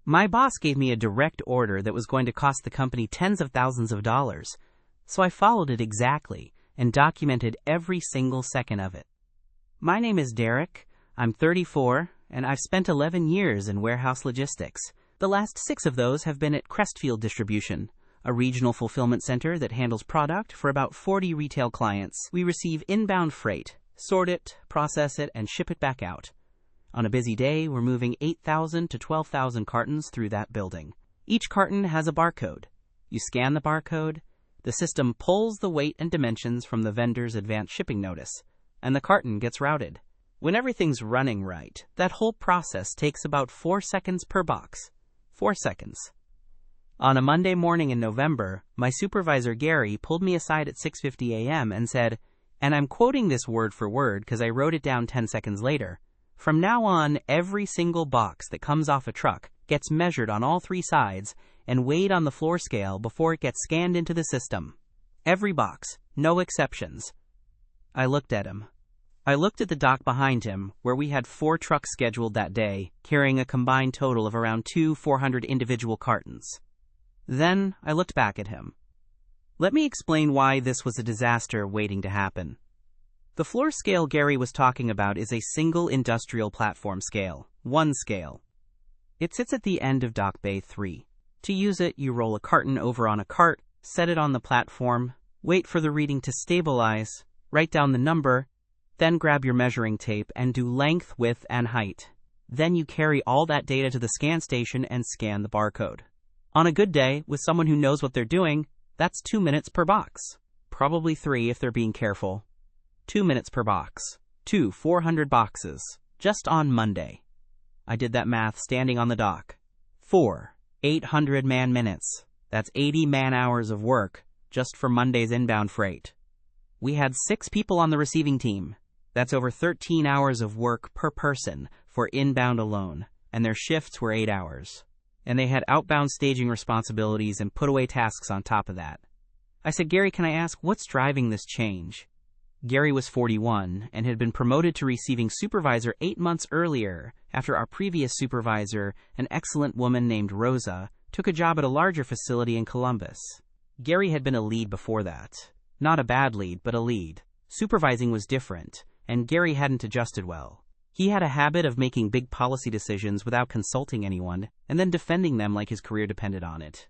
My boss gave me a direct order that was going to cost the company tens of thousands of dollars, so I followed it exactly and documented every single second of it. My name is Derek, I'm 34, and I've spent 11 years in warehouse logistics. The last 6 of those have been at Crestfield Distribution, a regional fulfillment center that handles product for about 40 retail clients. We receive inbound freight, sort it, process it, and ship it back out. On a busy day, we're moving 8,000 to 12,000 cartons through that building. Each carton has a barcode. You scan the barcode, the system pulls the weight and dimensions from the vendor's advanced shipping notice, and the carton gets routed. When everything's running right, that whole process takes about 4 seconds per box. 4 seconds. On a Monday morning in November, my supervisor Gary pulled me aside at 6:50 a.m. and said, and I'm quoting this word for word because I wrote it down 10 seconds later, "From now on, every single box that comes off a truck gets measured on all 3 sides and weighed on the floor scale before it gets scanned into the system. Every box, no exceptions." I looked at him. I looked at the dock behind him, where we had 4 trucks scheduled that day, carrying a combined total of around 400 individual cartons. Then I looked back at him. Let me explain why this was a disaster waiting to happen. The floor scale Gary was talking about is a single industrial platform scale, 1 scale. It sits at the end of Dock Bay 3. To use it, you roll a carton over on a cart, set it on the platform, wait for the reading to stabilize, write down the number, then grab your measuring tape and do length, width, and height. Then you carry all that data to the scan station and scan the barcode. On a good day, with someone who knows what they're doing, that's 2 minutes per box. Probably 3 if they're being careful. 2 minutes per box. 400 boxes. Just on Monday. I did that math standing on the dock. 800 man-minutes. That's 80 man-hours of work, just for Monday's inbound freight. We had 6 people on the receiving team. That's over 13 hours of work per person for inbound alone, and their shifts were 8 hours. And they had outbound staging responsibilities and put-away tasks on top of that. I said, Gary, can I ask, what's driving this change? Gary was 41 and had been promoted to receiving supervisor 8 months earlier after our previous supervisor, an excellent woman named Rosa, took a job at a larger facility in Columbus. Gary had been a lead before that. Not a bad lead, but a lead. Supervising was different, and Gary hadn't adjusted well. He had a habit of making big policy decisions without consulting anyone and then defending them like his career depended on it.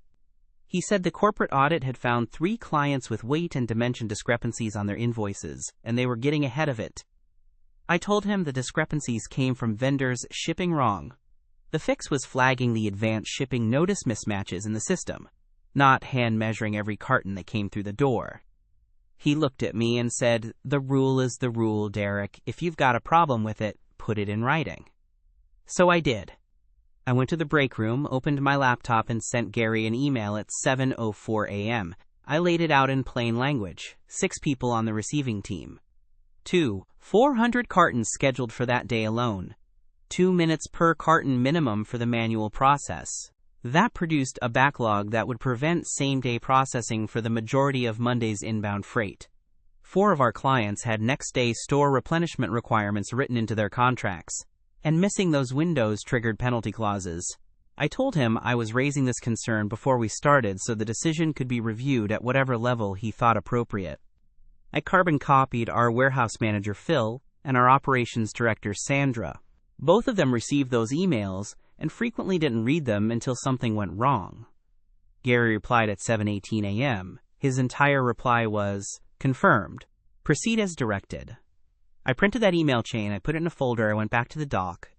He said the corporate audit had found 3 clients with weight and dimension discrepancies on their invoices, and they were getting ahead of it. I told him the discrepancies came from vendors shipping wrong. The fix was flagging the advanced shipping notice mismatches in the system, not hand measuring every carton that came through the door. He looked at me and said, "The rule is the rule, Derek. If you've got a problem with it, put it in writing." So I did. I went to the break room, opened my laptop, and sent Gary an email at 7:04 a.m. I laid it out in plain language. 6 people on the receiving team. 400 cartons scheduled for that day alone. 2 minutes per carton minimum for the manual process. That produced a backlog that would prevent same-day processing for the majority of Monday's inbound freight. 4 of our clients had next-day store replenishment requirements written into their contracts, and missing those windows triggered penalty clauses. I told him I was raising this concern before we started so the decision could be reviewed at whatever level he thought appropriate. I carbon copied our warehouse manager Phil and our operations director Sandra. Both of them received those emails and frequently didn't read them until something went wrong. Gary replied at 7:18 a.m. His entire reply was, "Confirmed. Proceed as directed." I printed that email chain, I put it in a folder, I went back to the dock.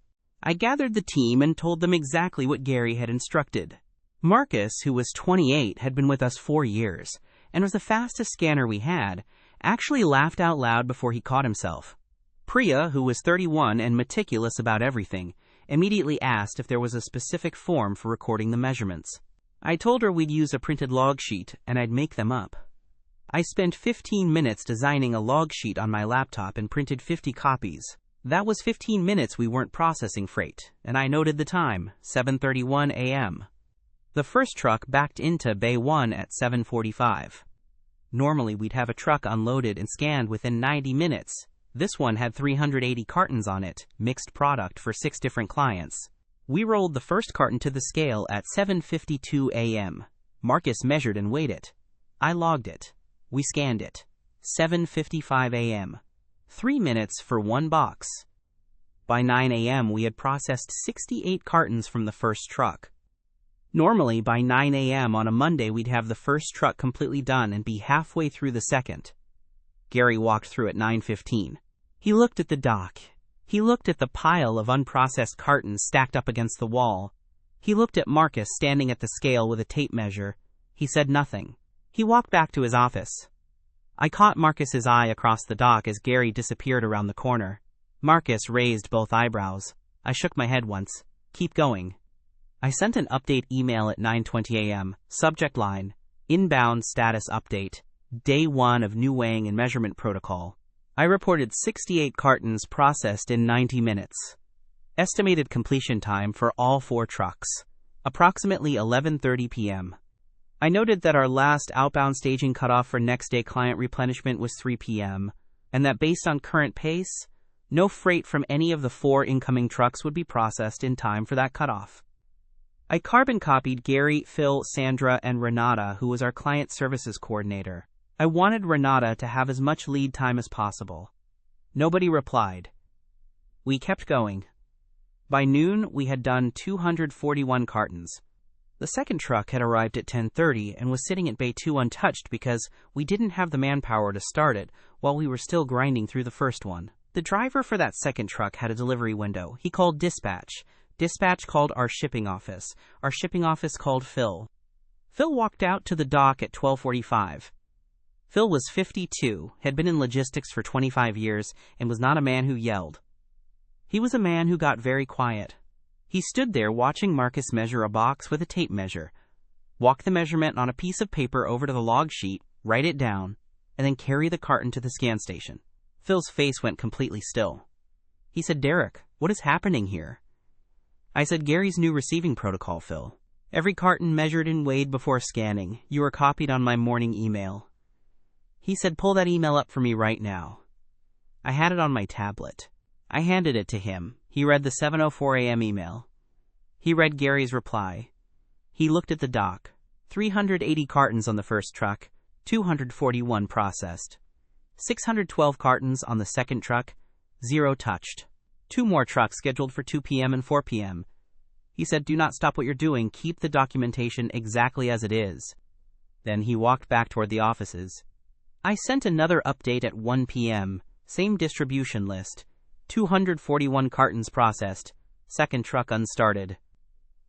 I gathered the team and told them exactly what Gary had instructed. Marcus, who was 28, had been with us 4 years, and was the fastest scanner we had, actually laughed out loud before he caught himself. Priya, who was 31 and meticulous about everything, immediately asked if there was a specific form for recording the measurements. I told her we'd use a printed log sheet, and I'd make them up. I spent 15 minutes designing a log sheet on my laptop and printed 50 copies. That was 15 minutes we weren't processing freight, and I noted the time, 7:31 a.m. The first truck backed into Bay 1 at 7:45. Normally we'd have a truck unloaded and scanned within 90 minutes. This one had 380 cartons on it, mixed product for 6 different clients. We rolled the first carton to the scale at 7:52 a.m. Marcus measured and weighed it. I logged it. We scanned it. 7:55 a.m. 3 minutes for one box. By 9 a.m. we had processed 68 cartons from the first truck. Normally, by 9 a.m. on a Monday we'd have the first truck completely done and be halfway through the second. Gary walked through at 9:15. He looked at the dock. He looked at the pile of unprocessed cartons stacked up against the wall. He looked at Marcus standing at the scale with a tape measure. He said nothing. He walked back to his office. I caught Marcus's eye across the dock as Gary disappeared around the corner. Marcus raised both eyebrows. I shook my head once. Keep going. I sent an update email at 9:20 a.m. Subject line, inbound status update, day 1 of new weighing and measurement protocol. I reported 68 cartons processed in 90 minutes. Estimated completion time for all 4 trucks, approximately 11:30 p.m. I noted that our last outbound staging cutoff for next day client replenishment was 3 p.m., and that based on current pace, no freight from any of the 4 incoming trucks would be processed in time for that cutoff. I carbon copied Gary, Phil, Sandra, and Renata, who was our client services coordinator. I wanted Renata to have as much lead time as possible. Nobody replied. We kept going. By noon, we had done 241 cartons. The second truck had arrived at 10:30 and was sitting at Bay 2 untouched because we didn't have the manpower to start it while we were still grinding through the first one. The driver for that second truck had a delivery window. He called dispatch. Dispatch called our shipping office. Our shipping office called Phil. Phil walked out to the dock at 12:45. Phil was 52, had been in logistics for 25 years, and was not a man who yelled. He was a man who got very quiet. He stood there watching Marcus measure a box with a tape measure, walk the measurement on a piece of paper over to the log sheet, write it down, and then carry the carton to the scan station. Phil's face went completely still. He said, "Derek, what is happening here?" I said, "Gary's new receiving protocol, Phil. Every carton measured and weighed before scanning. You were copied on my morning email." He said, "Pull that email up for me right now." I had it on my tablet. I handed it to him. He read the 7:04 a.m. email. He read Gary's reply. He looked at the dock. 380 cartons on the first truck, 241 processed. 612 cartons on the second truck, 0 touched. 2 more trucks scheduled for 2 p.m. and 4 p.m. He said, "Do not stop what you're doing. Keep the documentation exactly as it is." Then he walked back toward the offices. I sent another update at 1 p.m. Same distribution list. 241 cartons processed. Second truck unstarted.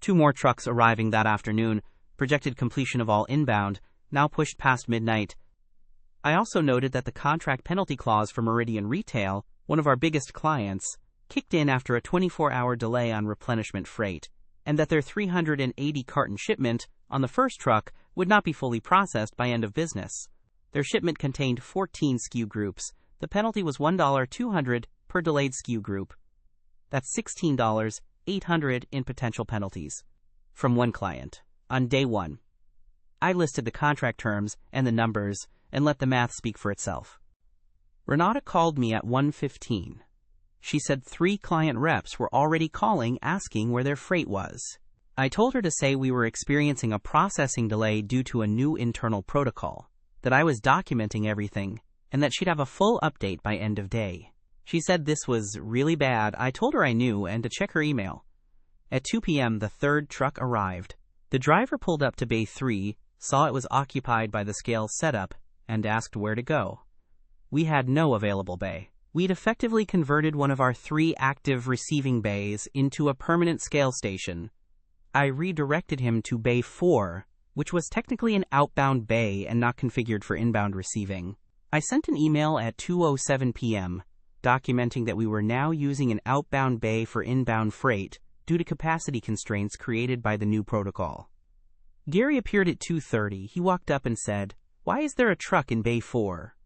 2 more trucks arriving that afternoon. Projected completion of all inbound, now pushed past midnight. I also noted that the contract penalty clause for Meridian Retail, one of our biggest clients, kicked in after a 24-hour delay on replenishment freight, and that their 380 carton shipment on the first truck would not be fully processed by end of business. Their shipment contained 14 SKU groups. The penalty was $1,200 per delayed SKU group. That's $16,800 in potential penalties. From one client. On day 1. I listed the contract terms and the numbers and let the math speak for itself. Renata called me at 1:15. She said 3 client reps were already calling asking where their freight was. I told her to say we were experiencing a processing delay due to a new internal protocol, that I was documenting everything, and that she'd have a full update by end of day. She said this was really bad. I told her I knew and to check her email. At 2 p.m. the third truck arrived. The driver pulled up to Bay 3, saw it was occupied by the scale setup, and asked where to go. We had no available bay. We'd effectively converted one of our 3 active receiving bays into a permanent scale station. I redirected him to Bay 4, which was technically an outbound bay and not configured for inbound receiving. I sent an email at 2:07 p.m., documenting that we were now using an outbound bay for inbound freight due to capacity constraints created by the new protocol. Gary appeared at 2:30. He walked up and said, "Why is there a truck in Bay 4?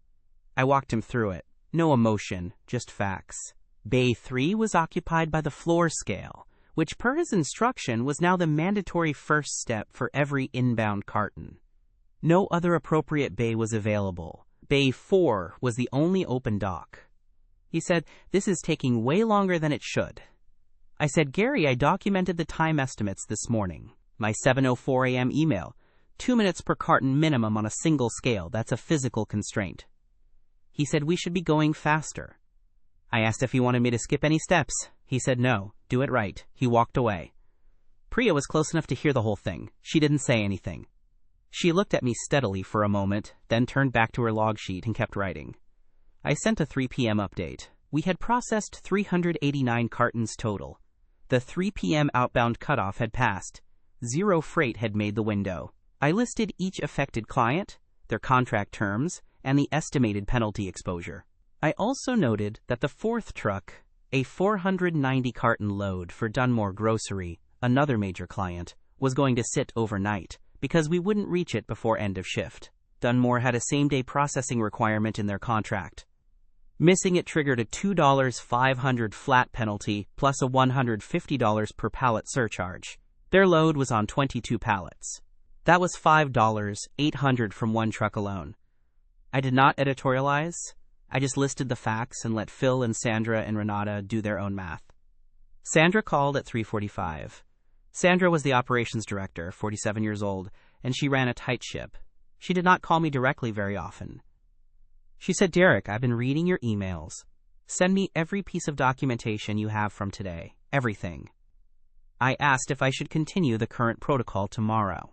I walked him through it. No emotion, just facts. Bay 3 was occupied by the floor scale, which per his instruction was now the mandatory first step for every inbound carton. No other appropriate bay was available. Bay 4 was the only open dock. He said, "This is taking way longer than it should." I said, Gary, I documented the time estimates this morning. My 7:04 a.m. email. 2 minutes per carton minimum on a single scale. That's a physical constraint. He said we should be going faster. I asked if he wanted me to skip any steps. He said no, do it right. He walked away. Priya was close enough to hear the whole thing. She didn't say anything. She looked at me steadily for a moment, then turned back to her log sheet and kept writing. I sent a 3 p.m. update. We had processed 389 cartons total. The 3 p.m. outbound cutoff had passed. 0 freight had made the window. I listed each affected client, their contract terms, and the estimated penalty exposure. I also noted that the 4th truck, a 490-carton load for Dunmore Grocery, another major client, was going to sit overnight because we wouldn't reach it before end of shift. Dunmore had a same-day processing requirement in their contract. Missing it triggered a $2,500 flat penalty plus a $150 per pallet surcharge. Their load was on 22 pallets. That was $5,800 from one truck alone. I did not editorialize. I just listed the facts and let Phil and Sandra and Renata do their own math. Sandra called at 3:45. Sandra was the operations director, 47 years old, and she ran a tight ship. She did not call me directly very often. She said, Derek, I've been reading your emails. Send me every piece of documentation you have from today. Everything. I asked if I should continue the current protocol tomorrow.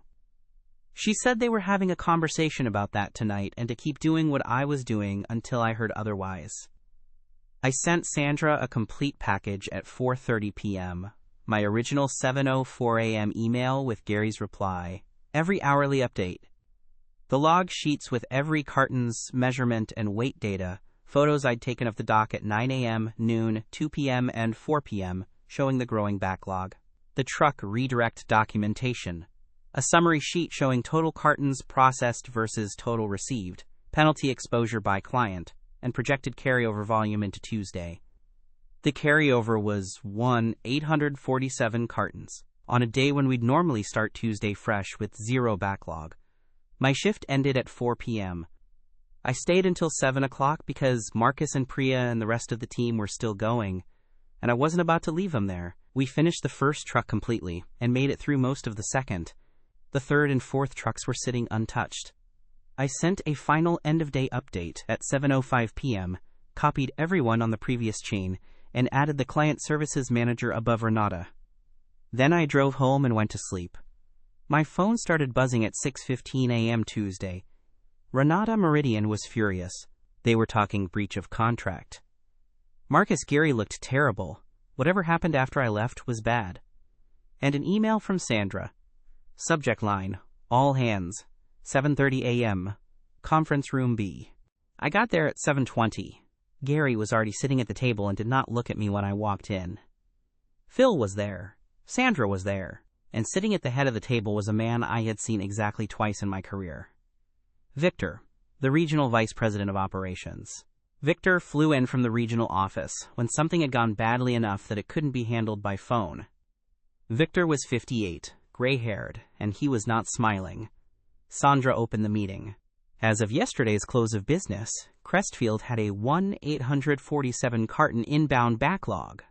She said they were having a conversation about that tonight and to keep doing what I was doing until I heard otherwise. I sent Sandra a complete package at 4:30 p.m., my original 7:04 a.m. email with Gary's reply, every hourly update, the log sheets with every carton's measurement and weight data, photos I'd taken of the dock at 9 a.m., noon, 2 p.m., and 4 p.m., showing the growing backlog, the truck redirect documentation, a summary sheet showing total cartons processed versus total received, penalty exposure by client, and projected carryover volume into Tuesday. The carryover was 847 cartons, on a day when we'd normally start Tuesday fresh with 0 backlog. My shift ended at 4 p.m. I stayed until 7 o'clock because Marcus and Priya and the rest of the team were still going, and I wasn't about to leave them there. We finished the first truck completely and made it through most of the second. The third and fourth trucks were sitting untouched. I sent a final end-of-day update at 7:05 p.m., copied everyone on the previous chain, and added the client services manager above Renata. Then I drove home and went to sleep. My phone started buzzing at 6:15 a.m. Tuesday. Renata Meridian was furious. They were talking breach of contract. Marcus Gary looked terrible. Whatever happened after I left was bad. And an email from Sandra. Subject line, all hands, 7:30 a.m., conference room B. I got there at 7:20. Gary was already sitting at the table and did not look at me when I walked in. Phil was there. Sandra was there. And sitting at the head of the table was a man I had seen exactly twice in my career. Victor, the regional vice president of operations. Victor flew in from the regional office when something had gone badly enough that it couldn't be handled by phone. Victor was 58, gray-haired, and he was not smiling. Sandra opened the meeting. As of yesterday's close of business, Crestfield had a 1,847 carton inbound backlog.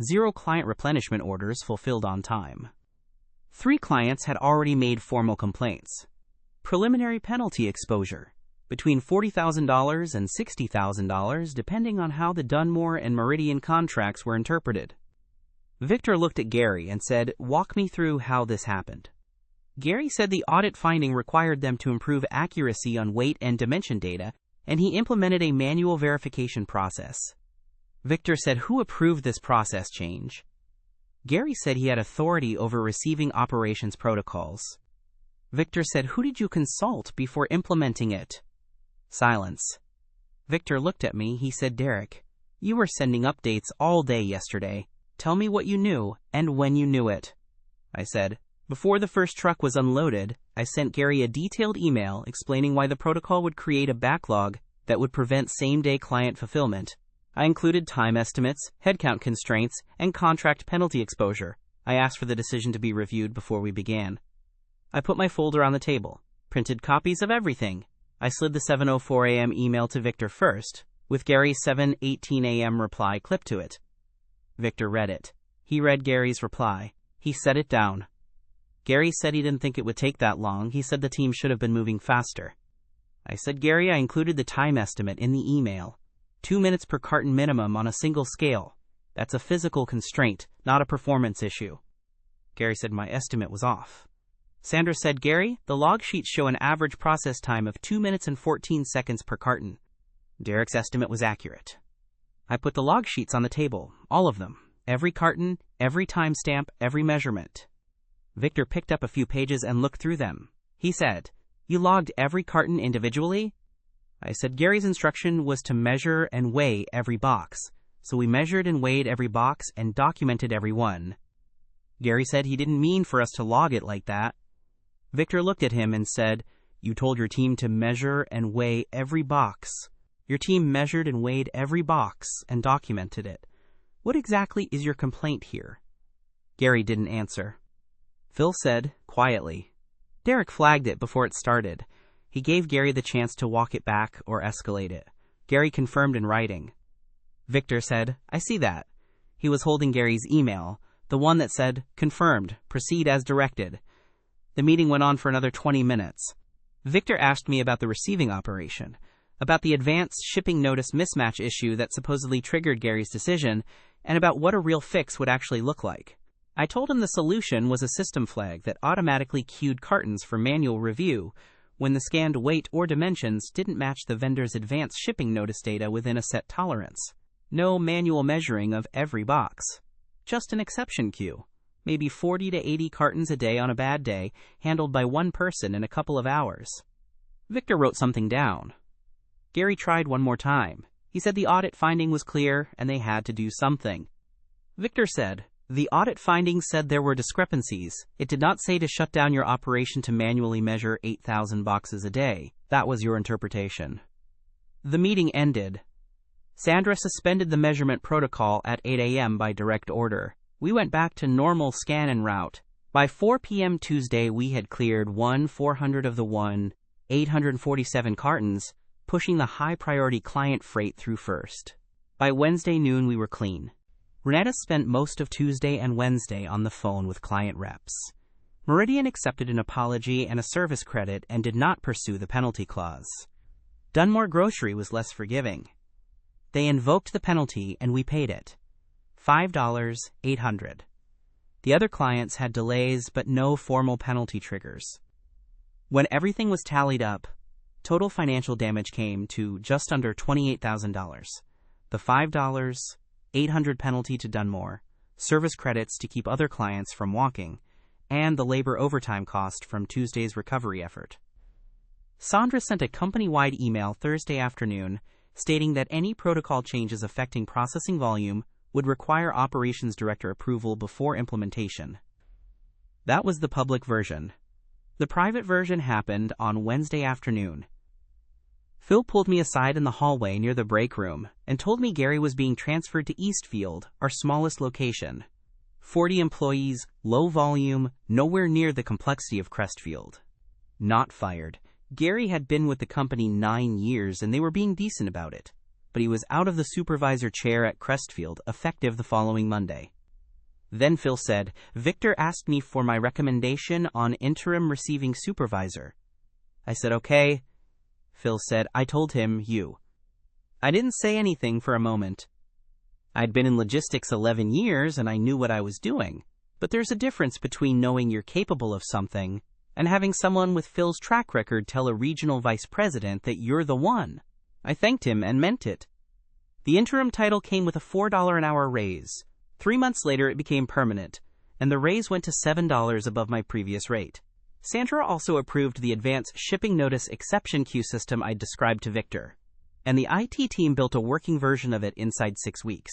0 client replenishment orders fulfilled on time. 3 clients had already made formal complaints. Preliminary penalty exposure, between $40,000 and $60,000 depending on how the Dunmore and Meridian contracts were interpreted. Victor looked at Gary and said, walk me through how this happened. Gary said the audit finding required them to improve accuracy on weight and dimension data, and he implemented a manual verification process. Victor said, who approved this process change? Gary said he had authority over receiving operations protocols. Victor said, who did you consult before implementing it? Silence. Victor looked at me. He said, Derek, you were sending updates all day yesterday. Tell me what you knew and when you knew it. I said, before the first truck was unloaded, I sent Gary a detailed email explaining why the protocol would create a backlog that would prevent same-day client fulfillment. I included time estimates, headcount constraints, and contract penalty exposure. I asked for the decision to be reviewed before we began. I put my folder on the table, printed copies of everything. I slid the 7:04 a.m. email to Victor first, with Gary's 7:18 a.m. reply clipped to it. Victor read it. He read Gary's reply. He set it down. Gary said he didn't think it would take that long. He said the team should have been moving faster. I said, Gary, I included the time estimate in the email. 2 minutes per carton minimum on a single scale. That's a physical constraint, not a performance issue. Gary said my estimate was off. Sandra said, Gary, the log sheets show an average process time of 2 minutes and 14 seconds per carton. Derek's estimate was accurate. I put the log sheets on the table, all of them. Every carton, every timestamp, every measurement. Victor picked up a few pages and looked through them. He said, You logged every carton individually? I said Gary's instruction was to measure and weigh every box, so we measured and weighed every box and documented every one. Gary said he didn't mean for us to log it like that. Victor looked at him and said, You told your team to measure and weigh every box. Your team measured and weighed every box and documented it. What exactly is your complaint here? Gary didn't answer. Phil said, quietly. Derek flagged it before it started. He gave Gary the chance to walk it back or escalate it. Gary confirmed in writing. Victor said, I see that. He was holding Gary's email, the one that said, Confirmed, proceed as directed. The meeting went on for another 20 minutes. Victor asked me about the receiving operation, about the advance shipping notice mismatch issue that supposedly triggered Gary's decision, and about what a real fix would actually look like. I told him the solution was a system flag that automatically queued cartons for manual review when the scanned weight or dimensions didn't match the vendor's advance shipping notice data within a set tolerance. No manual measuring of every box. Just an exception queue. Maybe 40 to 80 cartons a day on a bad day, handled by one person in a couple of hours. Victor wrote something down. Gary tried one more time. He said the audit finding was clear and they had to do something. Victor said, The audit finding said there were discrepancies. It did not say to shut down your operation to manually measure 8,000 boxes a day. That was your interpretation. The meeting ended. Sandra suspended the measurement protocol at 8 a.m. by direct order. We went back to normal scan and route. By 4 p.m. Tuesday, we had cleared 1/400 of the 847 cartons, pushing the high-priority client freight through first. By Wednesday noon, we were clean. Renetta spent most of Tuesday and Wednesday on the phone with client reps. Meridian accepted an apology and a service credit and did not pursue the penalty clause. Dunmore Grocery was less forgiving. They invoked the penalty and we paid it. $5,800. The other clients had delays but no formal penalty triggers. When everything was tallied up, total financial damage came to just under $28,000. The $5,800 penalty to Dunmore, service credits to keep other clients from walking, and the labor overtime cost from Tuesday's recovery effort. Sandra sent a company-wide email Thursday afternoon stating that any protocol changes affecting processing volume would require operations director approval before implementation. That was the public version. The private version happened on Wednesday afternoon. Phil pulled me aside in the hallway near the break room and told me Gary was being transferred to Eastfield, our smallest location. 40 employees, low volume, nowhere near the complexity of Crestfield. Not fired. Gary had been with the company 9 years and they were being decent about it, but he was out of the supervisor chair at Crestfield effective the following Monday. Then Phil said, Victor asked me for my recommendation on interim receiving supervisor. I said, okay. Phil said, I told him, you. I didn't say anything for a moment. I'd been in logistics 11 years and I knew what I was doing, but there's a difference between knowing you're capable of something and having someone with Phil's track record tell a regional vice president that you're the one. I thanked him and meant it. The interim title came with a $4 an hour raise. 3 months later, it became permanent, and the raise went to $7 above my previous rate. Sandra also approved the advance shipping notice exception queue system I described to Victor, and the IT team built a working version of it inside 6 weeks.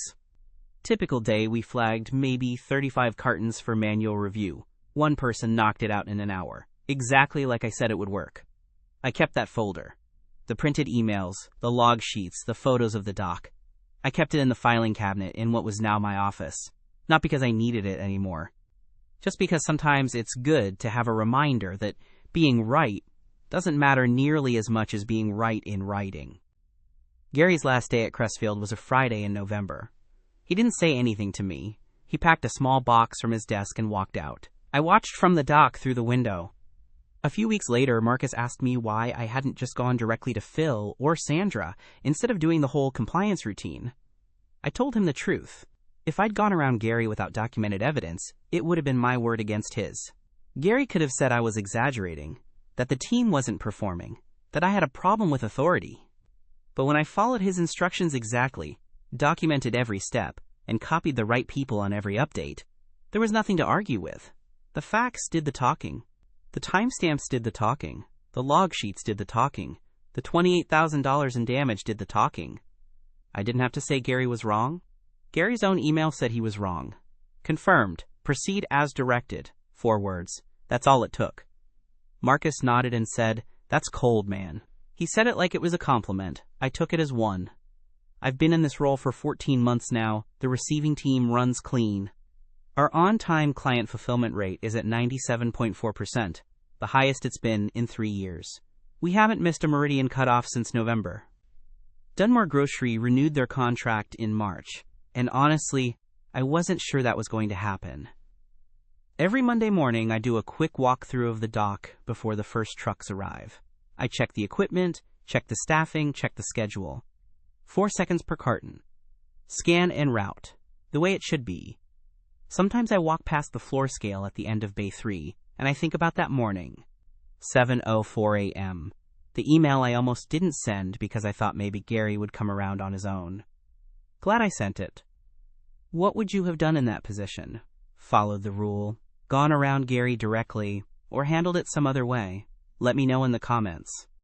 Typical day, we flagged maybe 35 cartons for manual review. One person knocked it out in an hour, exactly like I said it would work. I kept that folder. The printed emails, the log sheets, the photos of the doc. I kept it in the filing cabinet in what was now my office, not because I needed it anymore, just because sometimes it's good to have a reminder that being right doesn't matter nearly as much as being right in writing. Gary's last day at Crestfield was a Friday in November. He didn't say anything to me. He packed a small box from his desk and walked out. I watched from the dock through the window. A few weeks later, Marcus asked me why I hadn't just gone directly to Phil or Sandra instead of doing the whole compliance routine. I told him the truth. If I'd gone around Gary without documented evidence, it would have been my word against his. Gary could have said I was exaggerating, that the team wasn't performing, that I had a problem with authority. But when I followed his instructions exactly, documented every step, and copied the right people on every update, there was nothing to argue with. The facts did the talking. The timestamps did the talking. The log sheets did the talking. The $28,000 in damage did the talking. I didn't have to say Gary was wrong. Gary's own email said he was wrong. Confirmed. Proceed as directed. 4 words. That's all it took. Marcus nodded and said, "That's cold, man." He said it like it was a compliment. I took it as one. I've been in this role for 14 months now. The receiving team runs clean. Our on-time client fulfillment rate is at 97.4%, the highest it's been in 3 years. We haven't missed a meridian cutoff since November. Dunmore Grocery renewed their contract in March, and honestly, I wasn't sure that was going to happen. Every Monday morning, I do a quick walkthrough of the dock before the first trucks arrive. I check the equipment, check the staffing, check the schedule. 4 seconds per carton. Scan and route, the way it should be. Sometimes I walk past the floor scale at the end of Bay 3, and I think about that morning. 7:04 a.m. The email I almost didn't send because I thought maybe Gary would come around on his own. Glad I sent it. What would you have done in that position? Followed the rule, gone around Gary directly, or handled it some other way? Let me know in the comments.